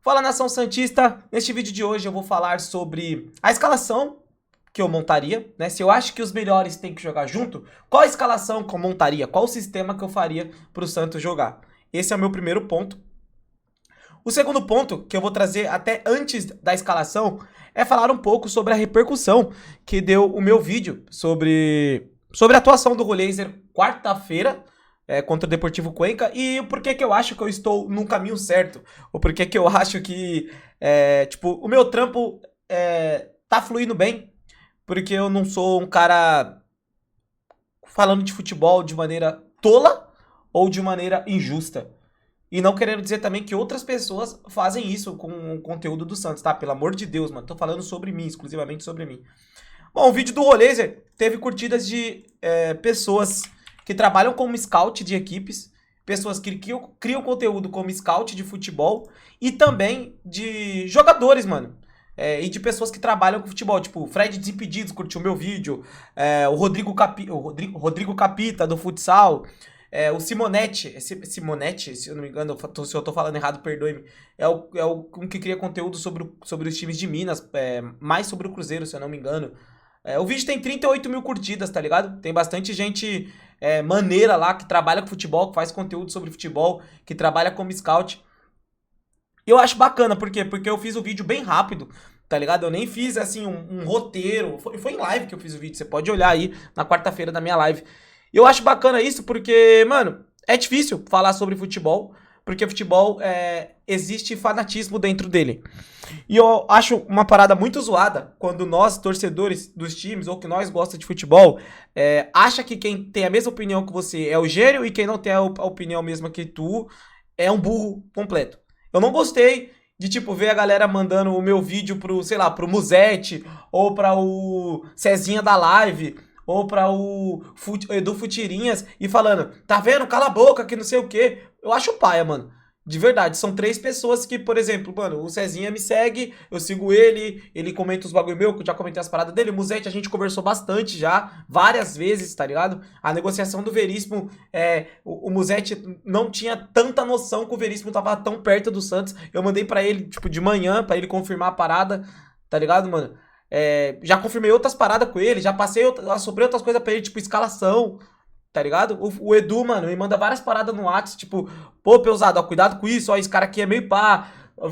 Fala, nação santista. Neste vídeo de hoje eu vou falar sobre a escalação que eu montaria, né? Se eu acho que os melhores têm que jogar junto, qual a escalação que eu montaria? Qual o sistema que eu faria para o Santos jogar? Esse é o meu primeiro ponto. O segundo ponto que eu vou trazer até antes da escalação é falar um pouco sobre a repercussão que deu o meu vídeo sobre a atuação do Roleiser quarta-feira, contra o Deportivo Cuenca, e o porquê que eu acho que eu estou no caminho certo, o porquê que eu acho que, o meu trampo tá fluindo bem, porque eu não sou um cara falando de futebol de maneira tola ou de maneira injusta. E não querendo dizer também que outras pessoas fazem isso com o conteúdo do Santos, tá? Pelo amor de Deus, mano. Tô falando sobre mim, exclusivamente sobre mim. Bom, o vídeo do Roleiser teve curtidas de pessoas que trabalham como scout de equipes, pessoas que criam conteúdo como scout de futebol e também de jogadores, mano. E de pessoas que trabalham com futebol, tipo o Fred Desimpedidos curtiu meu vídeo, o Rodrigo Capita do futsal, o Simonetti, se eu não me engano, se eu tô falando errado, perdoe-me, um que cria conteúdo sobre os times de Minas, mais sobre o Cruzeiro, se eu não me engano. O vídeo tem 38 mil curtidas, tá ligado? Tem bastante gente maneira lá, que trabalha com futebol, que faz conteúdo sobre futebol, que trabalha como scout. Eu acho bacana, por quê? Porque eu fiz o vídeo bem rápido, tá ligado? Eu nem fiz, assim, um roteiro. Foi em live que eu fiz o vídeo, você pode olhar aí na quarta-feira da minha live. Eu acho bacana isso porque, mano, é difícil falar sobre futebol, porque futebol existe fanatismo dentro dele. E eu acho uma parada muito zoada quando nós, torcedores dos times, ou que nós gosta de futebol, acha que quem tem a mesma opinião que você é o gênio e quem não tem a opinião mesma que tu é um burro completo. Eu não gostei de, ver a galera mandando o meu vídeo pro, sei lá, pro Musetti, ou pra o Cezinha da Live, ou pra o Edu Futirinhas, e falando, tá vendo? Cala a boca, que não sei o quê. Eu acho paia, mano. De verdade, são 3 pessoas que, por exemplo, mano, o Cezinha me segue, eu sigo ele comenta os bagulho meu, que eu já comentei as paradas dele, o Musetti a gente conversou bastante já, várias vezes, tá ligado? A negociação do Veríssimo, o Musetti não tinha tanta noção que o Veríssimo tava tão perto do Santos, eu mandei pra ele, de manhã, pra ele confirmar a parada, tá ligado, mano? Já confirmei outras paradas com ele, já passei sobre outras coisas pra ele, escalação, tá ligado? O Edu, mano, me manda várias paradas no WhatsApp, pô, Peusado, ó, cuidado com isso, ó, esse cara aqui é meio pá,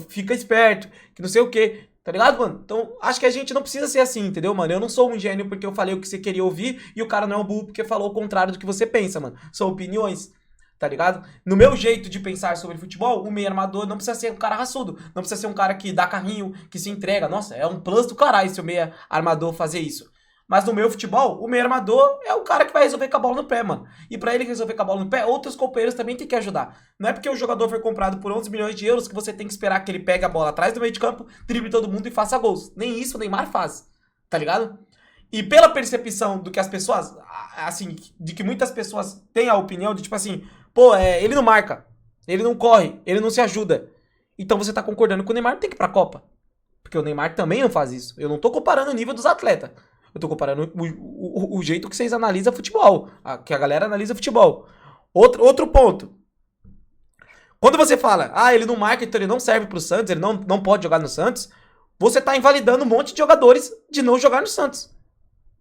fica esperto, que não sei o que, tá ligado, mano? Então, acho que a gente não precisa ser assim, entendeu, mano? Eu não sou um gênio porque eu falei o que você queria ouvir e o cara não é um burro porque falou o contrário do que você pensa, mano. São opiniões, tá ligado? No meu jeito de pensar sobre futebol, o meio armador não precisa ser um cara raçudo, não precisa ser um cara que dá carrinho, que se entrega. Nossa, é um plus do caralho se o meio armador fazer isso. Mas no meu futebol, o meio armador é o cara que vai resolver com a bola no pé, mano. E pra ele resolver com a bola no pé, outros companheiros também tem que ajudar. Não é porque o jogador foi comprado por 11 milhões de euros que você tem que esperar que ele pegue a bola atrás do meio de campo, drible todo mundo e faça gols. Nem isso o Neymar faz, tá ligado? E pela percepção do que as pessoas, assim, de que muitas pessoas têm a opinião de pô, ele não marca, ele não corre, ele não se ajuda. Então você tá concordando que o Neymar não tem que ir pra Copa. Porque o Neymar também não faz isso. Eu não tô comparando o nível dos atletas. Eu tô comparando o jeito que vocês analisam futebol. Que a galera analisa futebol. Outro ponto. Quando você fala, ele não marca, então ele não serve pro Santos, ele não pode jogar no Santos, você tá invalidando um monte de jogadores de não jogar no Santos.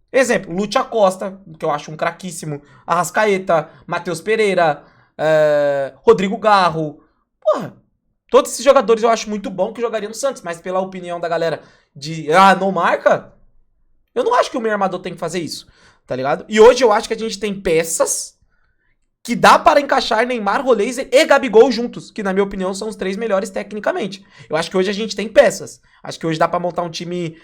Exemplo, Lúcio Acosta, que eu acho um craquíssimo, Arrascaeta, Matheus Pereira, Rodrigo Garro. Porra, todos esses jogadores eu acho muito bom que jogariam no Santos, mas pela opinião da galera de, não marca, eu não acho que o meio armador tem que fazer isso, tá ligado? E hoje eu acho que a gente tem peças que dá para encaixar Neymar, Roleiser e Gabigol juntos, que na minha opinião são os 3 melhores tecnicamente. Eu acho que hoje a gente tem peças. Acho que hoje dá para montar um time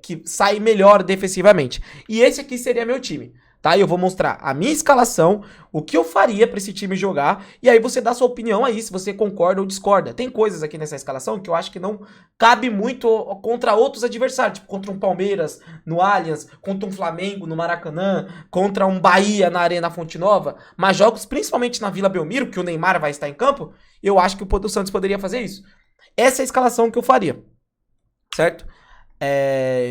que sai melhor defensivamente. E esse aqui seria meu time, tá? E eu vou mostrar a minha escalação, o que eu faria pra esse time jogar, e aí você dá sua opinião aí, se você concorda ou discorda. Tem coisas aqui nessa escalação que eu acho que não cabe muito contra outros adversários, contra um Palmeiras no Allianz, contra um Flamengo no Maracanã, contra um Bahia na Arena Fonte Nova, mas jogos principalmente na Vila Belmiro, que o Neymar vai estar em campo, eu acho que o Santos poderia fazer isso. Essa é a escalação que eu faria, certo?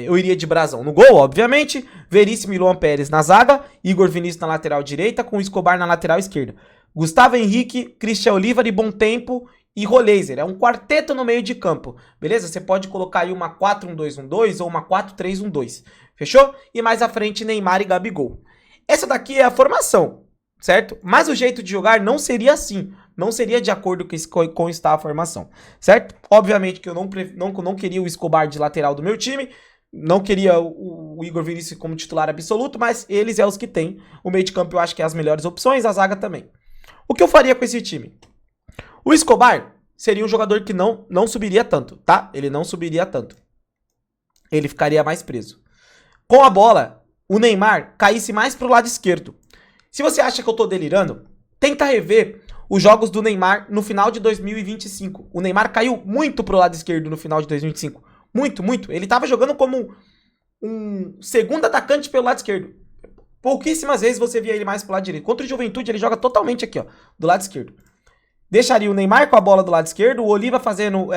Eu iria de Brasão no gol, obviamente. Veríssimo e Luan Pérez na zaga. Igor Vinícius na lateral direita, com o Escobar na lateral esquerda. Gustavo Henrique, Christian Oliver e Bom Tempo e Roleiser. É um quarteto no meio de campo, beleza? Você pode colocar aí uma 4-1-2-1-2 ou uma 4-3-1-2, fechou? E mais à frente, Neymar e Gabigol. Essa daqui é a formação, certo? Mas o jeito de jogar não seria assim. Não seria de acordo com está a formação, certo? Obviamente que eu não queria o Escobar de lateral do meu time, não queria o Igor Vinícius como titular absoluto, mas eles é os que têm. O meio de campo eu acho que é as melhores opções, a zaga também. O que eu faria com esse time? O Escobar seria um jogador que não subiria tanto, tá? Ele não subiria tanto. Ele ficaria mais preso. Com a bola, o Neymar caísse mais pro lado esquerdo. Se você acha que eu tô delirando, tenta rever os jogos do Neymar no final de 2025. O Neymar caiu muito pro lado esquerdo no final de 2025. Muito, muito. Ele tava jogando como um segundo atacante pelo lado esquerdo. Pouquíssimas vezes você via ele mais pro lado direito. Contra o Juventude, ele joga totalmente aqui, ó, do lado esquerdo. Deixaria o Neymar com a bola do lado esquerdo, o Oliva fazendo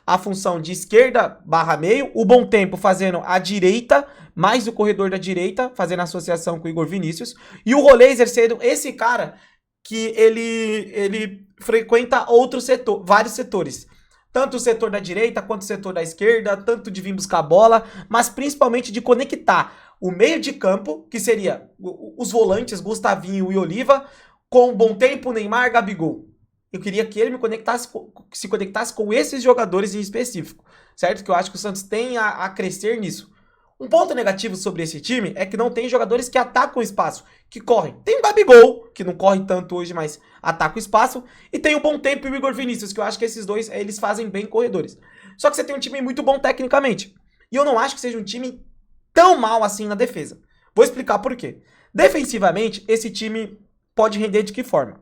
a função de esquerda barra meio, o Bom Tempo fazendo a direita, mais o corredor da direita, fazendo associação com o Igor Vinícius, e o Roleiser sendo esse cara que ele frequenta vários setores. Tanto o setor da direita quanto o setor da esquerda, tanto de vir buscar a bola, mas principalmente de conectar o meio de campo, que seria os volantes, Gustavinho e Oliva, com o Bom Tempo, Neymar, Gabigol. Eu queria que ele se conectasse com esses jogadores em específico, certo? Que eu acho que o Santos tem a crescer nisso. Um ponto negativo sobre esse time é que não tem jogadores que atacam o espaço, que correm. Tem o Gabigol, que não corre tanto hoje, mas ataca o espaço. E tem o Bom Tempo e o Igor Vinícius, que eu acho que esses dois, eles fazem bem corredores. Só que você tem um time muito bom tecnicamente. E eu não acho que seja um time tão mal assim na defesa. Vou explicar por quê. Defensivamente, esse time pode render de que forma?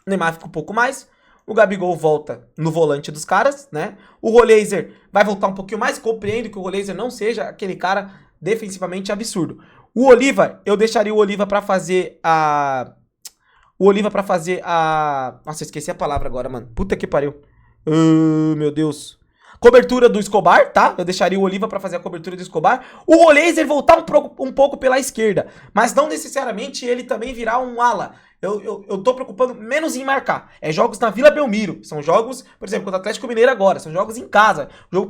O Neymar fica um pouco mais, o Gabigol volta no volante dos caras, né? O Roleiser vai voltar um pouquinho mais, compreendo que o Roleiser não seja aquele cara defensivamente absurdo. O Oliva, eu deixaria o Oliva pra fazer a... Nossa, esqueci a palavra agora, mano. Puta que pariu. Meu Deus. Cobertura do Escobar, tá? Eu deixaria o Oliva pra fazer a cobertura do Escobar. O Roleiser voltar um pouco pela esquerda, mas não necessariamente ele também virar um ala. Eu tô preocupando menos em marcar. É jogos na Vila Belmiro. São jogos, por exemplo, contra o Atlético Mineiro agora. São jogos em casa. Jogos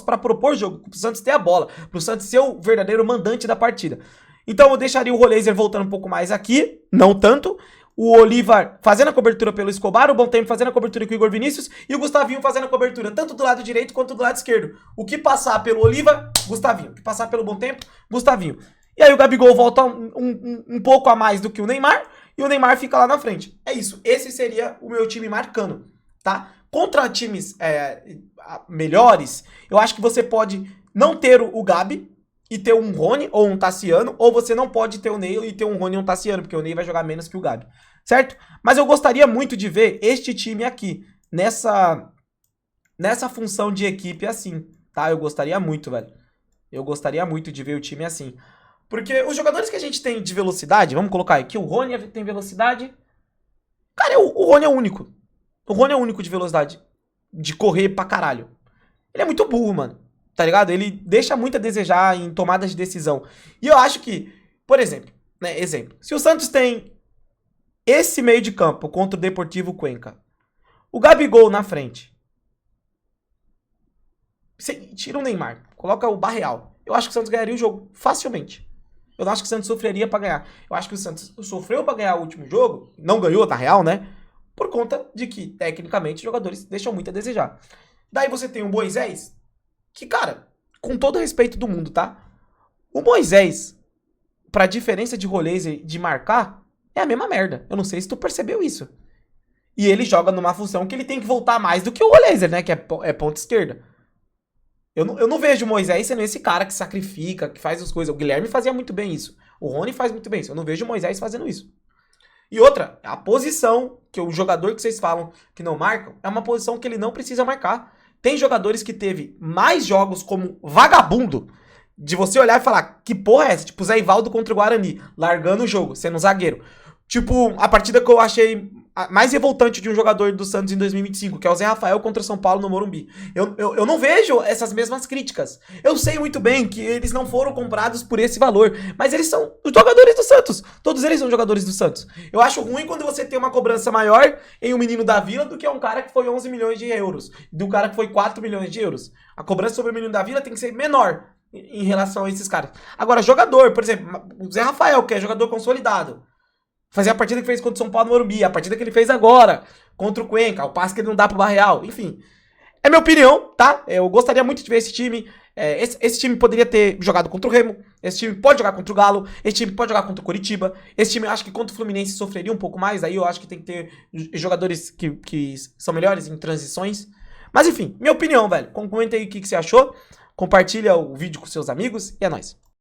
para propor jogo. Pro Santos ter a bola. Pro Santos ser o verdadeiro mandante da partida. Então eu deixaria o Roleiser voltando um pouco mais aqui. Não tanto. O Oliva fazendo a cobertura pelo Escobar. O Bom Tempo fazendo a cobertura com o Igor Vinícius. E o Gustavinho fazendo a cobertura tanto do lado direito quanto do lado esquerdo. O que passar pelo Oliva, Gustavinho. O que passar pelo Bom Tempo, Gustavinho. E aí o Gabigol volta um pouco a mais do que o Neymar, e o Neymar fica lá na frente. É isso. Esse seria o meu time marcando, tá? Contra times melhores, eu acho que você pode não ter o Gabi e ter um Rony ou um Tassiano, ou você não pode ter o Ney e ter um Rony ou um Tassiano, porque o Ney vai jogar menos que o Gabi, certo? Mas eu gostaria muito de ver este time aqui, nessa função de equipe assim, tá? Eu gostaria muito, velho. Eu gostaria muito de ver o time assim. Porque os jogadores que a gente tem de velocidade, vamos colocar aqui, o Rony tem velocidade. Cara, o Rony é o único. O Rony é o único de velocidade. De correr pra caralho. Ele é muito burro, mano. Tá ligado? Ele deixa muito a desejar em tomadas de decisão. E eu acho que, por exemplo, né? Exemplo. Se o Santos tem esse meio de campo contra o Deportivo Cuenca, o Gabigol na frente. Você tira o Neymar, coloca o Barreal. Eu acho que o Santos ganharia o jogo facilmente. Eu não acho que o Santos sofreria pra ganhar. Eu acho que o Santos sofreu pra ganhar o último jogo, não ganhou, na real, né? Por conta de que, tecnicamente, os jogadores deixam muito a desejar. Daí você tem o Moisés, que, cara, com todo respeito do mundo, tá? O Moisés, pra diferença de Roleiser de marcar, é a mesma merda. Eu não sei se tu percebeu isso. E ele joga numa função que ele tem que voltar mais do que o Roleiser, né? Que é ponta esquerda. Eu não vejo o Moisés sendo esse cara que sacrifica, que faz as coisas. O Guilherme fazia muito bem isso. O Rony faz muito bem isso. Eu não vejo o Moisés fazendo isso. E outra, a posição que o jogador que vocês falam que não marcam, é uma posição que ele não precisa marcar. Tem jogadores que teve mais jogos como vagabundo, de você olhar e falar, que porra é essa? Tipo, o Zé Ivaldo contra o Guarani, largando o jogo, sendo zagueiro. Tipo, a partida que eu achei mais revoltante de um jogador do Santos em 2025, que é o Zé Rafael contra o São Paulo no Morumbi. Eu não vejo essas mesmas críticas. Eu sei muito bem que eles não foram comprados por esse valor, mas eles são os jogadores do Santos. Todos eles são jogadores do Santos. Eu acho ruim quando você tem uma cobrança maior em um menino da Vila do que um cara que foi 11 milhões de euros, do cara que foi 4 milhões de euros. A cobrança sobre o menino da Vila tem que ser menor em relação a esses caras. Agora, jogador, por exemplo, o Zé Rafael, que é jogador consolidado, fazer a partida que fez contra o São Paulo no Morumbi, a partida que ele fez agora contra o Cuenca, o passe que ele não dá pro Barreal, enfim. É minha opinião, tá? Eu gostaria muito de ver esse time. Esse time poderia ter jogado contra o Remo, esse time pode jogar contra o Galo, esse time pode jogar contra o Coritiba, esse time eu acho que contra o Fluminense sofreria um pouco mais, aí eu acho que tem que ter jogadores que são melhores em transições. Mas enfim, minha opinião, velho. Comenta aí o que você achou, compartilha o vídeo com seus amigos e é nóis.